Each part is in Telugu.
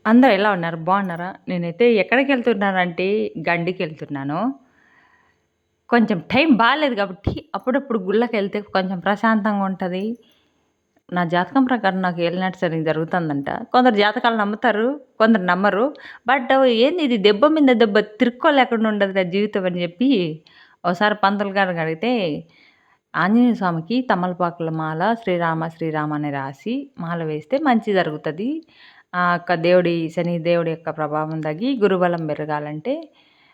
అందరూ ఎలా ఉన్నారు? బాగున్నారా? నేనైతే ఎక్కడికెళ్తున్నానంటే గండికెళ్తున్నాను. కొంచెం టైం బాలేదు గాబట్టి అప్పుడప్పుడు గుళ్ళకెళ్తే కొంచెం ప్రశాంతంగా ఉంటది. నా జాతకం ప్రకారం నాకు ఏలినాటి శని జరుగుతుందంట. కొందరు జాతకాలు నమ్ముతారు. కొందరు నమ్మరు. బట్ ఏంది ఇది దెబ్బ మీద దెబ్బ తిరుక్కోలేకుండా ఉండదురా జీవితం అని జెప్పి ఓసారి పంతులు గారిని అడిగితే ఆంజనేయ స్వామికి తమలపాకుల మాల శ్రీరామ శ్రీరామ అని రాసి మాల వేస్తే మంచి జరుగుతది. శని దేవుడి యొక్క ప్రభావం తగ్గి గురుబలం పెరగాలంటే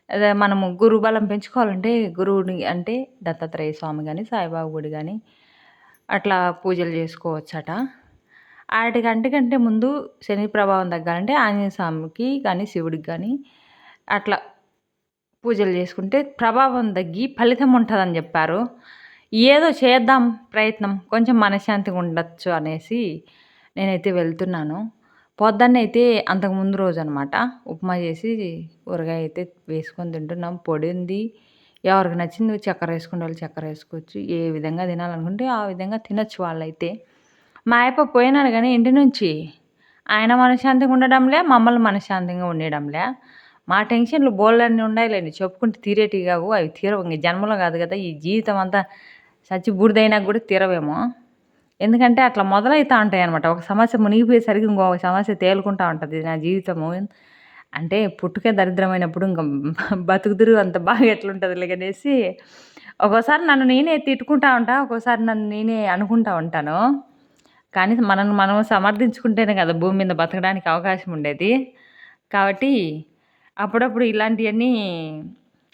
అదే మనము గురుబలం పెంచుకోవాలంటే గురువుని అంటే దత్తాత్రేయ స్వామి గాని, సాయిబాబా గుడి గాని అట్లా పూజలు చేసుకోవచ్చట. ఆటికంటికంటే ముందు శని ప్రభావం తగ్గాలంటే ఆంజనేయ స్వామికి గాని, శివుడికి గాని అట్లా పూజలు చేసుకుంటే ప్రభావం తగ్గి ఫలితం ఉంటదని జెప్పారు. ఏదో చేద్దాం ప్రయత్నం. కొంచెం మనశ్శాంతిగా ఉండొచ్చు అనేసి నేనైతే వెళ్తున్నాను. పొద్దున్నయితే అంతకు ముందు రోజనమాట. ఉప్మా చేసి ఊరగాయ అయితే వేసుకొని తింటున్నాం. పొడి ఉంది. ఎవరికి నచ్చింది చక్కెరేసుకునేవాళ్ళు చక్కెరేసుకోవచ్చు. ఏ విధంగా తినాలనుకుంటే ఆ విధంగా తినొచ్చు వాళ్ళైతే. మా ఆయప్ప పోయినాడు గానీ ఇంటి నుంచి. ఆయన మనశ్శాంతిగా ఉండడంలే, మమ్మల్ని మనశ్శాంతంగా ఉండీయడంలే. మా టెన్షన్‌లు బోలెడన్ని ఉండాయిలెండి. చెప్పుకుంటే తీరేటివి గావు. అవి తీరవు. ఇంగ జన్మలో గాదు గదా! ఈ జీవితం అంతా సచ్చి బూడిదయినాక గూడా తీరవేమో! ఎందుకంటే అట్లా మొదలైతా ఉంటాయనమాట. ఒక సమస్య మునిగిపోయేసరికి ఇంకొక సమస్య తేలుకుంటా ఉంటది నా జీవితము. అంటే పుట్టుకే దరిద్రమైనప్పుడు ఇంక బతుకుదురు అంత బాగా ఎట్లుంటదిలే అనేసి ఒక్కోసారి నన్ను నేనే తిట్టుకుంటా ఉంటా. ఒక్కోసారి నన్ను నేనే అనుకుంటా ఉంటాను. కానీ మనల్ని మనం సమర్థించుకుంటేనే కదా భూమి మీద బతకడానికి అవకాశం ఉండేది. కాబట్టి అప్పుడప్పుడు ఇలాంటియన్నీ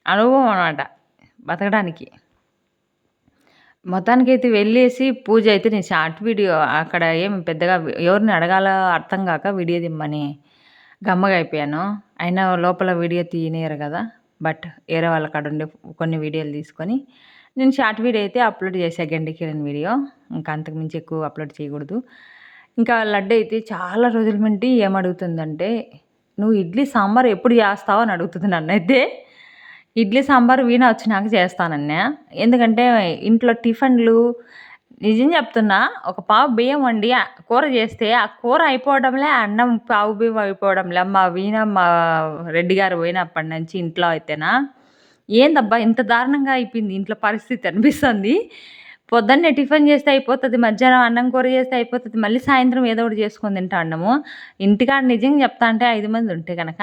అనుభవం అనమాట బతకడానికి. మొత్తానికైతే వెళ్ళేసి పూజ అయితే నేను షార్ట్ వీడియో అక్కడ ఏమి పెద్దగా ఎవరిని అడగాలో అర్థం గాక వీడియో తీయమని గమ్మగా అయిపోయాను. అయినా లోపల వీడియో తీయనీయరు గదా! బట్ వేరే వాళ్ళ కాడుండి కొన్ని వీడియోలు తీసుకొని నేను షార్ట్ వీడియో అయితే అప్‌లోడ్ చేశా గండికెళ్ళిన వీడియో. ఇంకా అంతకు మించి ఎక్కువ అప్‌లోడ్ చేయకూడదు. ఇంకా లడ్డు అయితే చాలా రోజుల నుండి ఏమడుగుతుందంటే, "నువ్వు ఇడ్లీ సాంబార్ ఎప్పుడు చేస్తావు?" అని అడుగుతుంది నన్నైతే. ఇడ్లీ సాంబార్ వీణ వచ్చినాక చేస్తానన్నా. ఎందుకంటే ఇంట్లో టిఫిన్‌లు నిజం చెప్తున్నా ఒక పావు బియ్యం వండి కూర చేస్తే ఆ కూర అయిపోవడంలే, అన్నం పావు బియ్యం అయిపోవడంలే. మా రెడ్డి గారు పోయినప్పటి నుంచి ఇంట్లో అయితేనా, ఏందబ్బా ఇంత దారుణంగా అయిపోయింది ఇంట్లో పరిస్థితి అనిపిస్తుంది. పొద్దున్నే టిఫిన్ చేస్తే అయిపోతది. మధ్యాహ్నం అన్నం కూర చేస్తే అయిపోతది. మళ్ళీ సాయంత్రం ఏదో ఒకటి చేసుకొని తింటాండము. ఇంటికాడ నిజంగా చెప్తా అంటే 5 మంది ఉంటే గనక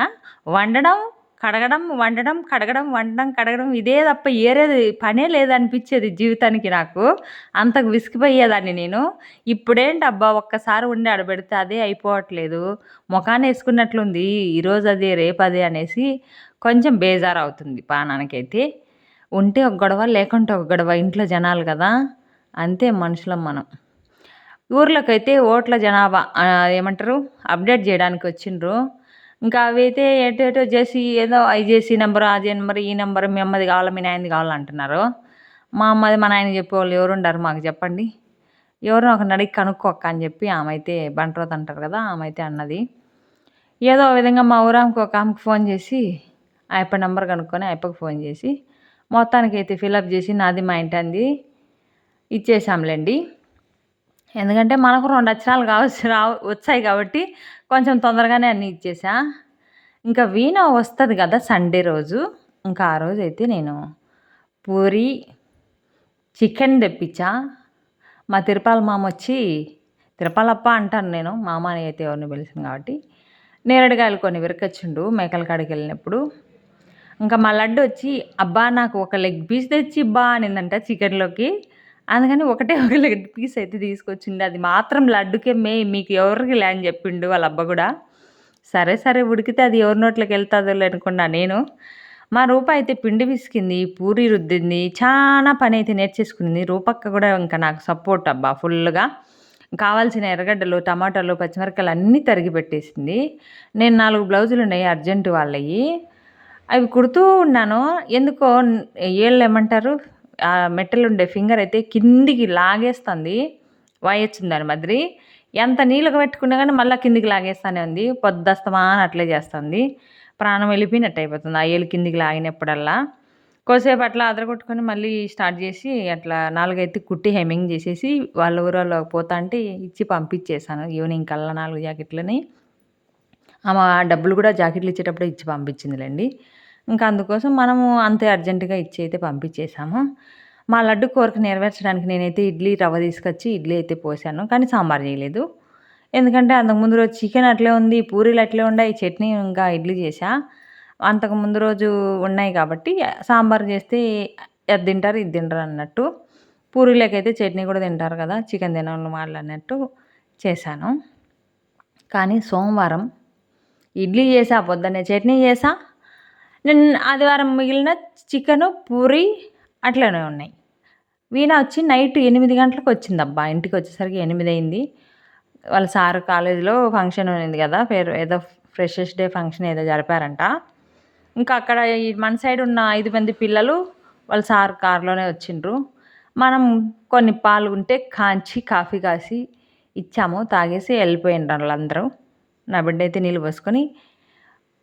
వండడం, కడగడం, వండడం, కడగడం, వండడం, కడగడం ఇదే తప్ప ఏరేది పనే లేదనిపిచ్చేది జీవితానికి నాకు. అంతకు విసిగిపోయేదాన్ని నేను. ఇప్పుడేంటబ్బా ఒక్కసారి వండి ఆడ పెడితే అదే అయిపోవట్లేదు. మొఖానేసుకున్నట్లుంది. ఈరోజు అదే, రేపదే అనేసి కొంచెం బేజారవుతుంది పానానికైతే. ఉంటే ఒక గొడవ, లేకుంటే ఒక గొడవ. ఇంట్లో జనాలు గదా! అంతే మనుషులం మనం. ఊర్లోకైతే ఓట్ల జనాభా ఏమంటారు అప్డేట్ జేయడానికి వచ్చిండ్రు. ఇంకా అవైతే ఎటేటో జేసి ఏదో ఐజేసీ నంబరు, ఆ నంబరు, ఈ నంబరు మీ అమ్మది కావాలా, మీ నాయనది కావాలా అంటున్నారు. మా అమ్మది, మా నాయనకి చెప్పేవాళ్ళు ఎవరుండారు మాకు చెప్పండి. ఎవరినో ఒకరిని అడిగి కనుక్కో అక్క అని చెప్పి ఆమైతే బంట్రోత్ అంటారు కదా! ఆమైతే అన్నది. ఏదో ఒక విధంగా మా ఊరామెకి ఒక ఆమెకి ఫోన్ చేసి, ఆ యప్ప నంబర్ కనుక్కొని ఆ యప్పకి ఫోన్ చేసి, మొత్తానికైతే ఫిలప్ చేసి నాది మా ఇంటంది ఇచ్చేసాంలెండి. ఎందుకంటే మనకు 2 అక్షరాలు కావచ్చు వచ్చాయి కాబట్టి కొంచెం తొందరగానే అన్నీ ఇచ్చేసా. ఇంకా వీణ వస్తది కదా సండే రోజు. ఇంకా ఆ రోజైతే నేను పూరి, చికెన్ తెప్పించా. మా తిరుపాల మామొచ్చి తిరుపాలప్ప అంటాను నేను. మామ అని అయితే ఎవరిని పిలిచను కాబట్టి. నేరేడుకాయలు కొన్ని విరకొచ్చిండు మేకల కాడికెళ్ళినప్పుడు. ఇంకా మా లడ్డొచ్చి, "అబ్బా! నాకు ఒక లెగ్ పీస్ తెచ్చిబ్బా" అనిందంట చికెన్‌లోకి. అందుకని ఒకటే ఒక లెగ్ పీస్ అయితే తీసుకొచ్చిండు. అది మాత్రం లడ్డుకే మీకు ఎవరికిలే అని చెప్పిండు వాళ్ళ అబ్బ గూడా. సరే, సరే ఉడికితే అది ఎవరి నోట్లోకెళ్తాదోలే అనుకున్నా నేను. మా రూప అయితే పిండి పిసికింది, పూరి రుద్దింది, చానా పనైతే నేర్చేసుకుంది. రూపక్క గూడా ఇంకా నాకు సపోర్ట్ అబ్బా ఫుల్లుగా. కావాల్సిన ఎర్రగడ్డలు, టమాటాలు, పచ్చిమిరపకాయలు అన్నీ తరిగి పెట్టేసింది. నేను 4 బ్లౌజులున్నాయి అర్జెంట్ వాళ్ళయి. అవి కుడుతూ ఉన్నాను. ఎందుకో ఏళ్ళేమంటారు మెట్టలుండే ఫింగర్ అయితే కిందికి లాగేస్తుంది. వాయొచ్చింది దాని మాదిరి. ఎంత నీళ్ళగా పెట్టుకున్నా గానీ మళ్ళా కిందికి లాగేస్తానే ఉంది. పొద్దస్తమాను అట్లే చేస్తుంది. ప్రాణం వెళ్ళిపోయినట్టు అయిపోతుంది. ఆ ఏలు కిందికి లాగినప్పుడల్లా. కొద్దిసేపు అట్లా అదరగొట్టుకొని మళ్ళీ స్టార్ట్ చేసి అట్లా 4 అయితే కుట్టి హెమ్మింగ్ చేసేసి వాళ్ళ ఊరోళ్ళకి పోతాంటే ఇచ్చి పంపించేసాను. ఈవినింగ్ కల్లా 4 జాకెట్లని. ఆమె డబ్బులు కూడా జాకెట్లు ఇచ్చేటప్పుడే ఇచ్చి పంపించిందిలెండి. ఇంకా అందుకోసం మనము అంతే అర్జెంట్‌గా ఇచ్చి అయితే పంపించేసాము. మా లడ్డు కోరిక నెరవేర్చడానికి నేనైతే ఇడ్లీ రవ్వ తీసుకొచ్చి ఇడ్లీ అయితే పోసాను. కానీ సాంబార్ చేయలేదు. ఎందుకంటే అంతకుముందు రోజు చికెన్ అట్లే ఉంది, పూరీలు అట్లే ఉండాయి, చట్నీ ఇంకా ఇడ్లీ చేశా. అంతకు ముందు రోజు ఉన్నాయి కాబట్టి సాంబార్ చేస్తే అది తింటారు, ఇది తినరు అన్నట్టు. పూరీలకైతే చట్నీ కూడా తింటారు కదా! చికెన్ తినని వాళ్ళు అన్నట్టు చేశాను. కానీ సోమవారం ఇడ్లీ చేశా, పొద్దున్నే చట్నీ చేశా. ఆదివారం మిగిలిన చికెను, పూరి అట్లనే ఉన్నాయి. వీణా వచ్చి నైట్ 8 గంటలకు వచ్చిందబ్బా! ఇంటికొచ్చేసరికి 8 అయింది. వాళ్ళ సార్ కాలేజీలో ఫంక్షన్ ఉన్నింది కదా! ఏదో ఫ్రెషర్స్ డే ఫంక్షన్ ఏదో జరిపారంట. ఇంకా అక్కడ ఈ మన సైడ్ ఉన్న 5 మంది పిల్లలు వాళ్ళ సార్ కార్‌లోనే వచ్చిండ్రు. మనం కొన్ని పాలు ఉంటే కాంచి కాఫీ కాసి ఇచ్చాము. తాగేసి ఎళ్ళిపోయిండ్రు ఆళ్ళందరూ. నా బిడ్డయితే నీళ్ళు పోసుకొని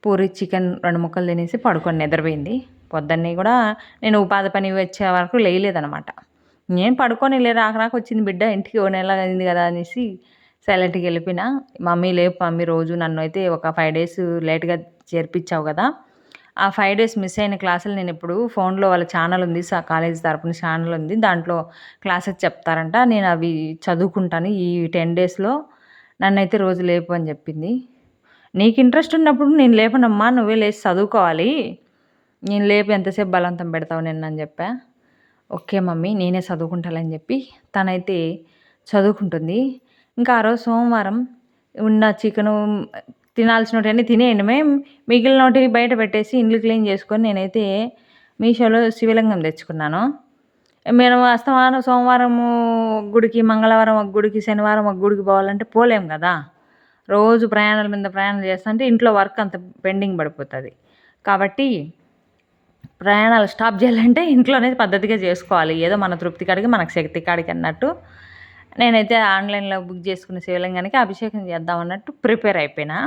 పూరి, చికెన్ 2 ముక్కలు తినేసి పడుకొని నిద్రపోయింది. పొద్దున్నే కూడా నేను ఉపాధి పని వచ్చే వరకు లేయలేదనమాట. నేను పడుకోనిలే రాక రాక వచ్చింది బిడ్డ ఇంటికి ఓ నెల అయింది కదా అనేసి సైలెంట్‌గా వెళ్ళిపోయినా. మమ్మీ లేపు మమ్మీ రోజు నన్నయితే ఒక 5 డేస్ లేట్‌గా చేర్పించావు కదా! ఆ 5 డేస్ మిస్ అయిన క్లాసులు నేనిప్పుడు ఫోన్‌లో వాళ్ళ ఛానల్ ఉంది. కాలేజీ తరపున ఛానల్ ఉంది. దాంట్లో క్లాసెస్ చెప్తారంట. నేను అవి చదువుకుంటాను. ఈ 10 డేస్‌లో నన్నైతే రోజు లేపు అని చెప్పింది. నీకు ఇంట్రెస్ట్ ఉన్నప్పుడు నేను లేపనమ్మా, నువ్వే లేచి చదువుకోవాలి. నేను లేపి ఎంతసేపు బలవంతం పెడతావు నిన్నని చెప్పా. ఓకే మమ్మీ నేనే చదువుకుంటాలే అని చెప్పి తనైతే చదువుకుంటుంది. ఇంకా ఆ రోజు సోమవారం ఉన్న చికెను తినాల్సినవన్నీ తినేయడమే. మిగిలినోటి బయట పెట్టేసి ఇల్లు క్లీన్ చేసుకొని నేనైతే మీషోలో శివలింగం తెచ్చుకున్నాను. మేము అస్తమానం సోమవారము గుడికి, మంగళవారం ఒక గుడికి, శనివారం ఒక గుడికి పోవాలంటే పోలేం కదా! రోజు ప్రయాణాల మీద ప్రయాణాలు చేస్తుంటే ఇంట్లో వర్క్ అంత పెండింగ్ పడిపోతది. కాబట్టి ప్రయాణాలు స్టాప్ చేయాలంటే ఇంట్లోనే పద్ధతిగా చేసుకోవాలి. ఏదో మన తృప్తి కాడికి, మనకు శక్తి కాడికి అన్నట్టు నేనైతే ఆన్‌లైన్‌లో బుక్ చేసుకున్న శివలింగానికి అభిషేకం చేద్దాం అన్నట్టు ప్రిపేర్ అయిపోయినా.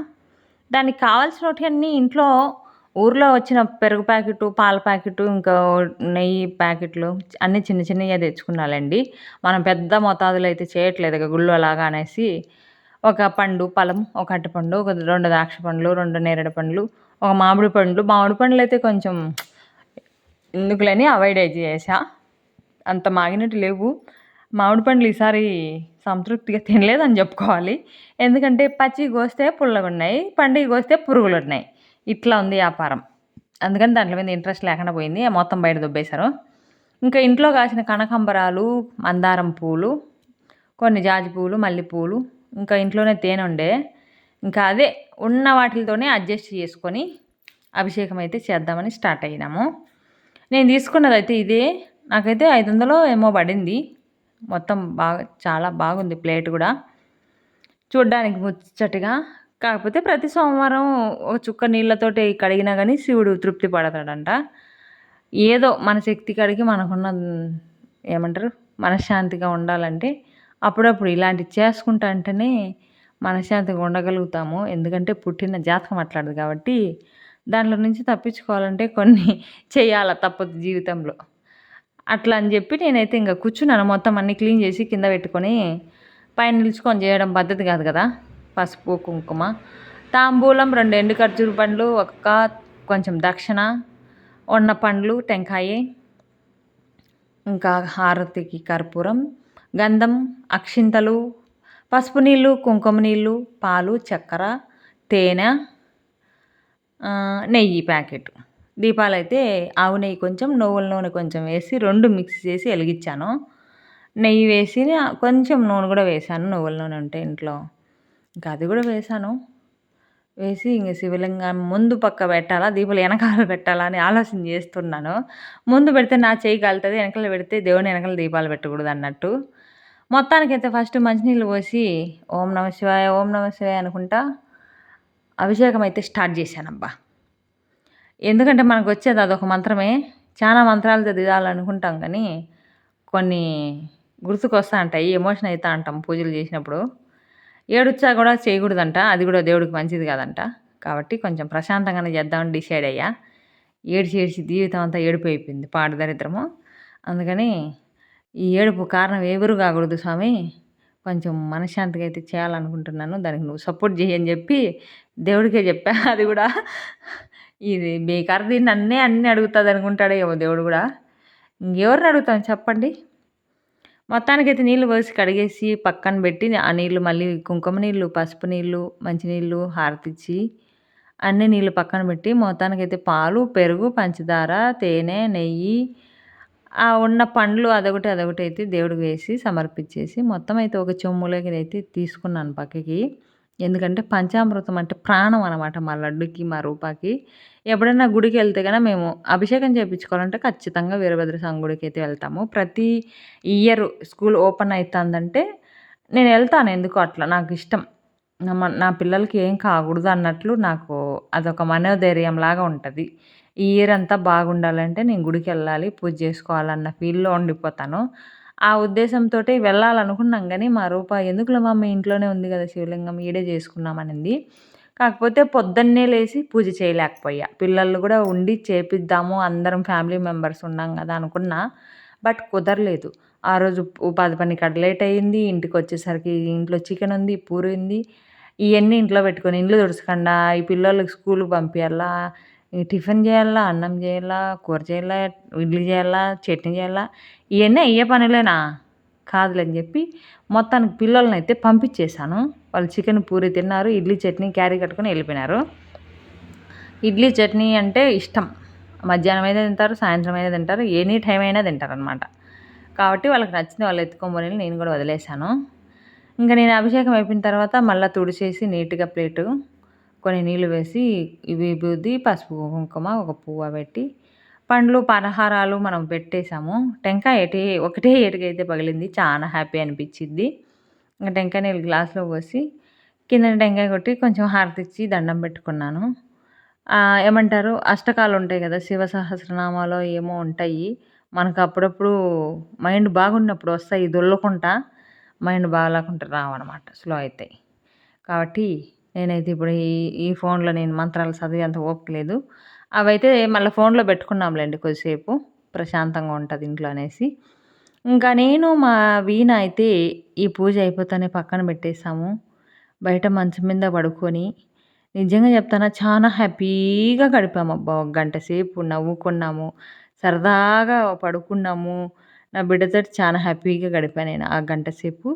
దానికి కావాల్సినటివన్నీ ఇంట్లో ఊర్లో వచ్చిన పెరుగు ప్యాకెటు, పాల ప్యాకెటు, ఇంకా నెయ్యి ప్యాకెట్లు అన్నీ చిన్న చిన్నయే తెచ్చుకున్నాలెండి. మనం పెద్ద మోతాదులో అయితే చేయట్లేదు గుళ్ళోలాగా అనేసి ఒక పండు, ఫలం, ఒక అరటిపండు, ఒక 2 ద్రాక్ష పండ్లు, 2 నేరేడు పండ్లు, ఒక మామిడి పండ్లు. మామిడి పండ్లయితే కొంచెం ఎందుకులని అవాయిడ్ అయితే చేశా. అంత మాగినట్టు లేవు. మామిడి పండ్లు ఈసారి సంతృప్తిగా తినలేదని చెప్పుకోవాలి. ఎందుకంటే పచ్చియి కోస్తే పుల్లగున్నాయి. పండియి కోస్తే పురుగులున్నాయి. ఇట్లా ఉంది యాపారం. అందుకని దాంట్లో మీద ఇంట్రెస్ట్ లేకుండా పోయింది. మొత్తం బయట దొబ్బేశారు. ఇంకా ఇంట్లో కాసిన కనకాంబరాలు, మందారం పూలు, కొన్ని జాజి పూలు, మల్లె పూలు, ఇంకా ఇంట్లోనే తేనె ఉండే. ఇంకా అదే ఉన్న వాటిలతోనే అడ్జస్ట్ చేసుకొని అభిషేకం అయితే చేద్దామని స్టార్ట్ అయినాము. నేను తీసుకున్నదైతే ఇదే. నాకైతే 500 ఏమో పడింది. మొత్తం బాగా చాలా బాగుంది ప్లేట్ కూడా. చూడ్డానికి ముచ్చటగా. కాకపోతే ప్రతి సోమవారం ఒక చుక్క నీళ్ళతోటి కడిగినా గానీ శివుడు తృప్తి పడతాడంట. ఏదో మన శక్తి కాడికి మనకున్న ఏమంటారు మనశ్శాంతిగా ఉండాలంటే అప్పుడప్పుడు ఇలాంటివి చేసుకుంటా అంటేనే మనశ్శాంతిగా ఉండగలుగుతాము. ఎందుకంటే పుట్టిన జాతకం అట్లాంటిది కాబట్టి దాంట్లో నుంచి తప్పించుకోవాలంటే కొన్ని చేయాల తప్పదు జీవితంలో. అట్లా అని చెప్పి నేనైతే ఇంక కూర్చున్నాను. మొత్తం అన్నీ క్లీన్ చేసి కింద పెట్టుకొని పైన నిలుచుకొని చేయడం పద్ధతి కాదు కదా! పసుపు, కుంకుమ, తాంబూలం, 2 ఎండు ఖర్జూర పండ్లు, కొంచెం దక్షిణ, ఉన్న పండ్లు, టెంకాయి, ఇంకా హారతికి కర్పూరం, గంధం, అక్షింతలు, పసుపు నీళ్ళు, కుంకుమ నీళ్ళు, పాలు, చక్కెర, తేనె, నెయ్యి ప్యాకెట్. దీపాలైతే ఆవు నెయ్యి కొంచెం, నువ్వుల నూనె కొంచెం వేసి 2 మిక్స్ చేసి వెలిగించాను. నెయ్యి వేసి కొంచెం నూనె కూడా వేశాను. నువ్వుల నూనె ఉంటే ఇంట్లో. ఇంకా అది కూడా వేశాను. వేసి ఇంక శివలింగం ముందు పక్క పెట్టాలా, దీపాలు వెనకాల పెట్టాలా అని ఆలోచన చేస్తున్నాను. ముందు పెడితే నా చెయ్యి కాలుతుంది, వెనకాల పెడితే దేవుని వెనకాల దీపాలు పెట్టకూడదు అన్నట్టు. మొత్తానికైతే ఫస్ట్ మంచినీళ్ళు పోసి ఓం నమ శివాయ, ఓం నమ శివాయ అనుకుంటా అభిషేకం అయితే స్టార్ట్ చేశానబ్బా. ఎందుకంటే మనకు వచ్చేది అదొక మంత్రమే. చాలా మంత్రాలు చదివాలనుకుంటాం కానీ కొన్ని గుర్తుకొస్తా ఉంటాయి. ఎమోషన్ అవుతా ఉంటాం పూజలు చేసినప్పుడు. ఏడుచ్చా కూడా చేయకూడదంట. అది కూడా దేవుడికి మంచిది కాదంట. కాబట్టి కొంచెం ప్రశాంతంగానే చేద్దామని డిసైడ్ అయ్యా. ఏడ్చి ఏడ్చి జీవితం అంతా ఏడుపు అయిపోయింది, పాడు దరిద్రము. అందుకని ఈ ఏడుపు కారణం ఎవరు కాకూడదు స్వామి, కొంచెం మనశ్శాంతిగా అయితే చేయాలనుకుంటున్నాను. దానికి నువ్వు సపోర్ట్ చెయ్యి అని జెప్పి దేవుడికే జెప్పా. అది గూడా ఇది బేకార్‌ది నన్నే అన్నీ అడుగుతదనుకుంటాడేమో దేవుడు గూడా. ఇంకెవరిని అడుగుతాం చెప్పండి? మొత్తానికైతే నీళ్లు పోసి కడిగేసి పక్కన బెట్టి, ఆ నీళ్లు మళ్ళీ కుంకుమ నీళ్లు, పసుపు నీళ్లు, మంచినీళ్లు, హారతిచ్చి అన్ని నీళ్లు పక్కన బెట్టి, మొత్తానికైతే పాలు, పెరుగు, పంచదార, తేనె, నెయ్యి, ఉన్న పండ్లు అదొకటి, అదొకటి అయితే దేవుడికి వేసి సమర్పించేసి మొత్తం అయితే ఒక చెంబులోకి తీసుకున్నాను పక్కకి. ఎందుకంటే పంచామృతం అంటే ప్రాణం అనమాట మా లడ్డుకి, మా రూపాకి. ఎప్పుడైనా గుడికెళ్తే గన మేము అభిషేకం చేపించుకోవాలంటే ఖచ్చితంగా వీరభద్ర స్వామి గుడికైతే వెళ్తాము. ప్రతి ఇయర్ స్కూల్ ఓపెన్ అయితాందంటే నేను ఎళ్తాను ఎందుకో అట్లా నాకిష్టం. నా పిల్లలకి ఏం కాకూడదు అన్నట్లు నాకు అదొక మనోధైర్యంలాగా ఉంటది. ఈ ఇయర్ అంతా బాగుండాలంటే నేను గుడికెళ్ళాలి, పూజ చేసుకోవాలన్న ఫీల్‌లో ఉండిపోతాను. ఆ ఉద్దేశంతోటి వెళ్ళాలనుకున్నాం గానీ, మా రూప "ఎందుకులే మమ్మీ ఇంట్లోనే ఉంది గదా శివలింగం ఈడే చేసుకుందాం" అనింది. కాకపోతే పొద్దున్నే లేసి పూజ చేయలేకపోయా. పిల్లలు గూడా ఉండి చేపిద్దాము అందరం ఫ్యామిలీ మెంబర్స్ ఉన్నాం గదా అనుకున్నా. బట్ కుదరలేదు. ఆ రోజు ఉపాధి పనికి లేట్ అయింది. ఇంటికొచ్చేసరికి ఇంట్లో చికెన్ ఉంది, పూరి ఉంది. ఇయన్నీ ఇంట్లో పెట్టుకొని ఇల్లు తుడచకుండా, ఈ పిల్లోళ్ళకి స్కూలుకి పంపియాలా, ఈ టిఫిన్ జేయాలా, అన్నం జేయాలా, కూర చేయాలా, ఇడ్లీ జేయాలా, చట్నీ జేయాలా, ఇయన్నీ అయ్యే పనులేనా? కాదులే అని జెప్పి మొత్తానికి పిల్లలనైతే పంపించేసాను. వాళ్ళు చికెన్ పూరి తిన్నారు. ఇడ్లీ, చట్నీ క్యారీ కట్టుకొని ఎళ్ళిపోయినారు. ఇడ్లీ, చట్నీ అంటే ఇష్టం. మధ్యాహ్నం అయినా తింటారు, సాయంత్రం అయినా తింటారు, ఎనీ టైమ్ అయినా తింటారనమాట. కాబట్టి వాళ్ళకి నచ్చింది వాళ్ళు ఎత్తుకొని నేను గూడా వదిలేసాను. ఇంక నేను అభిషేకం అయిపోయిన తర్వాత మళ్ళా తుడిచేసి నీట్‌గా ప్లేటు కొన్ని నీళ్లు వేసి విభూది, పసుపు, కుంకుమ, ఒక పువ్వ పెట్టి పండ్లు, పలహారాలు మనం పెట్టేసాము. టెంకాయ ఒకటే ఏటుకైతే పగిలింది. చాలా హ్యాపీ అనిపిచ్చిద్ది. ఇంక టెంకాయ నీళ్ళు గ్లాస్‌లో పోసి కిందన టెంకాయ కొట్టి కొంచెం హారతిచ్చి దండం పెట్టుకున్నాను. ఏమంటారు అష్టకాలు ఉంటాయి గదా! శివ సహస్రనామాలో ఏమో ఉంటాయి. మనకు అప్పుడప్పుడు మైండ్ బాగున్నప్పుడు వస్తాయి దొర్లుకుంటా. మైండ్ బాగాలేకుంటే రావనమాట. స్లో అయితాయి. కాబట్టి నేనైతే ఇప్పుడు ఈ ఈ ఫోన్‌లో నేను మంత్రాలు చదివేంత ఓపిక లేదు. అవైతే మళ్ళా ఫోన్‌లో పెట్టుకున్నాంలెండి కొద్దిసేపు. ప్రశాంతంగా ఉంటది ఇంట్లో అనేసి. ఇంకా నేను మా వీణ అయితే ఈ పూజ అయిపోతానే పక్కన పెట్టేసాము. బయట మంచం మీద పడుకొని నిజంగా చెప్తానా చానా హ్యాపీగా గడిపామబ్బా! ఒక గంట సేపు నవ్వుకున్నాము. సరదాగా పడుకున్నాము. నా బిడ్డతోటి చాలా హ్యాపీగా గడిపా నేను ఆ గంట సేపు.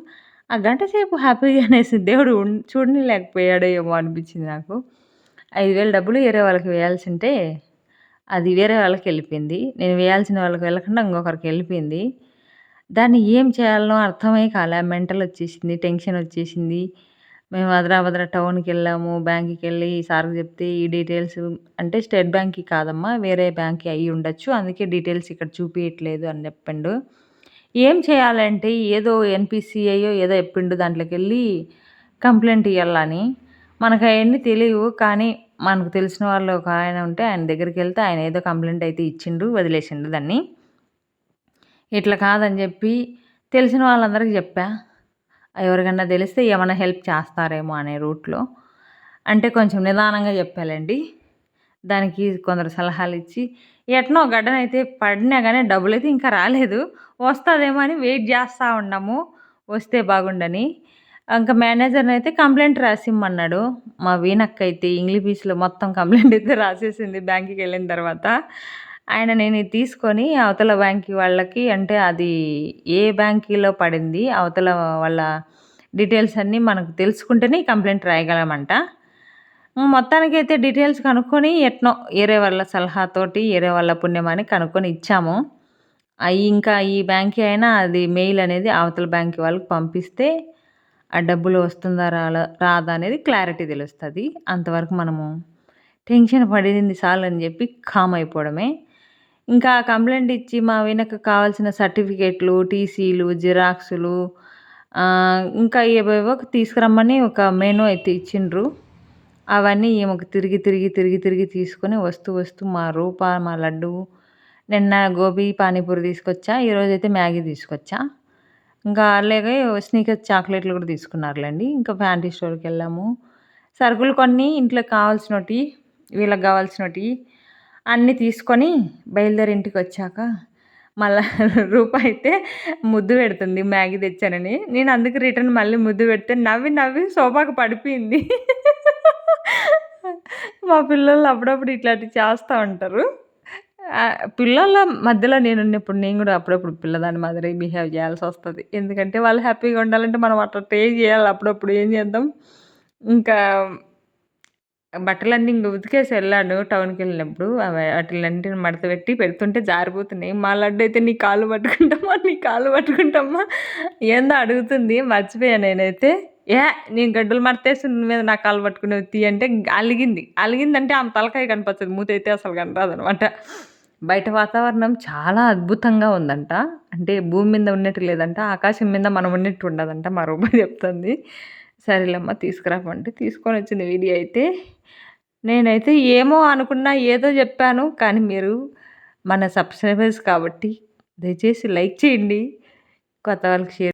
ఆ గంట సేపు హ్యాపీగానేసి దేవుడు చూడనీయలేకపోయాడో ఏమో అనిపించింది నాకు. 5,000 డబ్బులు వేరే వాళ్ళకి వేయాల్సుంటే, అది వేరే వాళ్ళకెళ్ళిపోయింది. నేను వేయాల్సిన వాళ్ళకి వెళ్ళకుండా ఇంకొకరికెళ్ళిపోయింది. దాన్ని ఏం చేయాలనో అర్థమే కాలే. మెంటలొచ్చేసింది, టెన్షనొచ్చేసింది. మేము అదరా టౌన్‌కెళ్ళాము. బ్యాంక్‌కెళ్ళి సార్‌కి చెప్తే ఈ డీటెయిల్స్ అంటే స్టేట్ బ్యాంక్‌కి కాదమ్మా వేరే బ్యాంక్‌కి అయ్యుండొచ్చు. అందుకే డీటెయిల్స్ ఇక్కడ చూపియట్లేదు అని చెప్పిండు. ఏం చేయాలంటే ఏదో ఎన్‌పీసీఐయో ఏదో చెప్పిండు దాంట్లోకెళ్ళి కంప్లెయింట్ ఇయ్యాలని. మనకయన్నీ తెలీవు. కానీ మనకు తెలిసిన వాళ్ళు ఒక ఆయన ఉంటే ఆయన దగ్గరికెళ్తే ఆయన ఏదో కంప్లెయింట్ అయితే ఇచ్చిండు. వదిలేసిండు దాన్ని. ఇట్లా కాదని జెప్పి తెలిసిన వాళ్ళందరికి జెప్పా. ఎవరికన్నా దెలిస్తే ఏమన్నా హెల్ప్ చేస్తారేమో అనే రూట్‌లో. అంటే కొంచెం నిదానంగా జెప్పాలండి. దానికి కొందరు సలహాలిచ్చి ఎట్నో గడ్డనైతే పడినా గానీ డబ్బులైతే ఇంకా రాలేదు. వస్తదేమో అని వెయిట్ జేస్తా ఉన్నాము. వస్తే బాగుండని. ఇంక మేనేజర్‌నైతే కంప్లెయింట్ రాసిమ్మన్నాడు. మా వీణక్కయితే ఇంగ్లీష్ మొత్తం కంప్లెయింట్ అయితే రాసేసింది బ్యాంక్‌కెళ్ళిన తర్వాత. నేను ఇది తీసుకొని అవతల బ్యాంకి వాళ్ళకి అంటే అది ఏ బ్యాంకీలో పడింది, అవతల వాళ్ళ డీటెయిల్స్ అన్నీ మనకు తెలుసుకుంటేనే ఈ కంప్లెయింట్ రాయగలమంట. మొత్తానికైతే డీటెయిల్స్ కనుక్కొని ఎట్నో ఏరే వాళ్ళ సలహాతోటి, ఏరే వాళ్ళ పుణ్యమని కనుక్కొని ఇచ్చాము. ఇంకా ఈ బ్యాంకీ అయినా అది మెయిల్ అనేది అవతల బ్యాంక్ వాళ్ళకి పంపిస్తే ఆ డబ్బులు వస్తుందా రాదా అనేది క్లారిటీ తెలుస్తది. అంతవరకు మనము టెన్షన్ పడింది చాలని జెప్పి కామ్ అయిపోవడమే. ఇంకా కంప్లెయింట్ ఇచ్చి మా వీణకి కావాల్సిన సర్టిఫికేట్లు, టీసీలు, జిరాక్సులు ఇంకా ఏవేవో తీసుకురమ్మని ఒక మెనూ అయితే ఇచ్చిండ్రు. అవన్నీ ఈమెకు తిరిగి తీసుకొని వస్తూ మా రూప, మా లడ్డు నిన్న గోబీ, పానీపూరి తీసుకొచ్చా. ఈరోజైతే మ్యాగీ తీసుకొచ్చా. ఇంకా అలాగే స్నికర్స్ చాక్లెట్లు కూడా తీసుకున్నారులెండి. ఇంకా ఫ్యాంటీ స్టోర్‌కెళ్ళాము. సరుకులు కొన్ని ఇంట్లోకి కావాల్సినోటియి, వీళ్ళకి కావాల్సినోటియి అన్నీ తీసుకొని బయలుదేరి ఇంటికొచ్చాక మళ్ళా రూపాయి అయితే ముద్దు పెడుతుంది మ్యాగీ తెచ్చానని. నేను అందుకు రిటర్న్ మళ్ళీ ముద్దు పెడితే నవ్వి, నవ్వి సోఫాకి పడిపోయింది. మా పిల్లలు అప్పుడప్పుడు ఇట్లాంటివి చేస్తా ఉంటారు. పిల్లల మధ్యలో నేనున్నప్పుడు నేను గూడా అప్పుడప్పుడు పిల్లదాని మాదిరి బిహేవ్ జేయాల్సొస్తది. ఎందుకంటే వాళ్ళు హ్యాపీగా ఉండాలంటే మనం అట్లా ట్రై జేయాలి అప్పుడప్పుడు. ఏం చేద్దాం? ఇంకా బట్టలన్నీ ఇంగ ఉతికేసి ఎళ్ళాను టౌన్‌కెళ్ళినప్పుడు. ఆటిలన్నిటిని మడత పెట్టి పెడుతుంటే జారిపోతున్నాయి. మా లడ్డయితే నీ కాళ్ళు పట్టుకుంటమ్మా, నీ కాళ్ళు పట్టుకుంటమ్మా ఏందో అడుగుతుంది. మర్చిపోయా నేనైతే. నేను గడ్డలు మడతేసి నువ్వేంది నా కాళ్ళు పట్టుకునేవు తీ అంటే అలిగింది. అలిగిందంటే ఆమె తలకాయ కనపచ్చదు. మూతయితే అసలు కనరాదనమాట. బయట వాతావరణం చాలా అద్భుతంగా ఉందంట. అంటే భూమి మీద ఉన్నట్టు లేదంట. ఆకాశం మీద మనం ఉన్నట్టు ఉండదంట. మా రూమ్‌లో చెప్తుంది. సరేలేమ్మా తీసుకురామంటే తీసుకొనొచ్చింది వీడియో అయితే. నేనైతే ఏమో అనుకున్నా, ఏదో జెప్పాను. కానీ మీరు మన సబ్‌స్క్రైబర్స్ కాబట్టి దయచేసి లైక్ చేయండి. కొత్త వాళ్ళకి షేర్